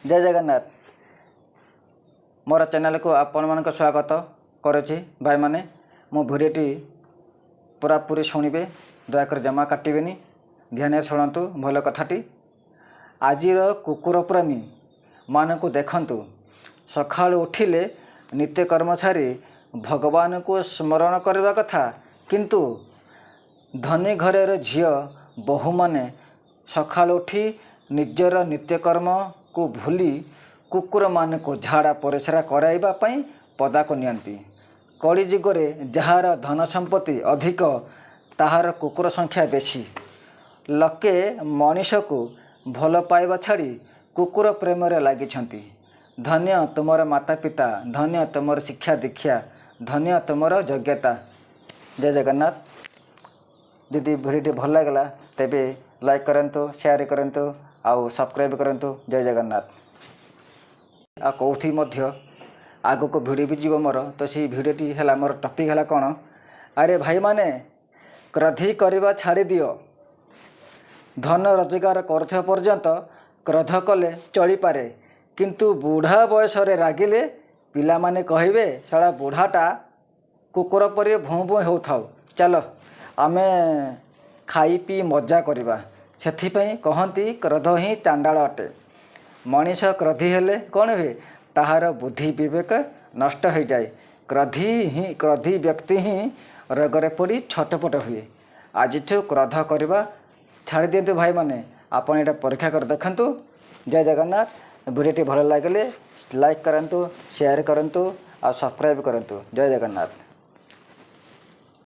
जय जगन्नाथ। मोर चैनल को आपण मान स्वागत करुच्ची भाई माने। मो भिडियोटी पूरा पूरी शुणवे, दयाकर जमा काटबेनि, ध्यान शुणु भल कथाटी। आजिर कुकुर प्रेमी मान को देखंतु, सकाळ उठिले नित्यकर्म छाड़ी भगवान को स्मरण करने कथा, किंतु धनी घर झील बहु माने सकाळ उठी निजर नित्यकर्म को भूली कुकुर मान को झाड़ा परिश्रा कराइबा पई पदा को नियंती। कली जुगरे जार धन संपत्ति अधिक ताहार कुकुर संख्या बेसी। लके मनीष को भल पाइबा छाड़ी कुकुर प्रेम रे लागिछंती। धन्य तुमर माता पिता, धन्य तुमर शिक्षा दीक्षा, धन्य तुमर योग्यता। जय जगन्नाथ। दीदी भिडियो भल लगला तेबे लाइक करंतु, शेयर करंतु, आउ सब्सक्राइब करंतु। जय जगन्नाथ। आ कौथी मध्य आगो को भिडियो भी जीव मोर, तो सी भिडियोटी है मोर टपिक है कौन, अरे भाई माने क्रोधी करवा छाड़ी दियो। धन रोजगार करथिबा पर्यंत क्रोध कले चली पारे, किंतु बुढ़ा बयस रे रागिले पिला माने कहिबे साला बुढ़ाटा कुकुर परि भूँ भूँ होउथाउ, चलो आमे खाई पी मजा करिबा। सेथिपई कहती क्रोध ही चांडाल अटे। मनीष क्रोधी हेले कौन हुए, ताहार बुद्धि विवेक नष्ट हो जाए। क्रोधी व्यक्ति ही रोगरे पड़ी छटपट हुए। आज क्रोध करवा छाड़ी दिंतु भाई माने, आपन एटा परीक्षा कर देखंतु। जय जगन्नाथ। वीडियोटी भल लगे लाइक करंतु, शेयर करंतु और सब्सक्राइब करंतु। जय जगन्नाथ।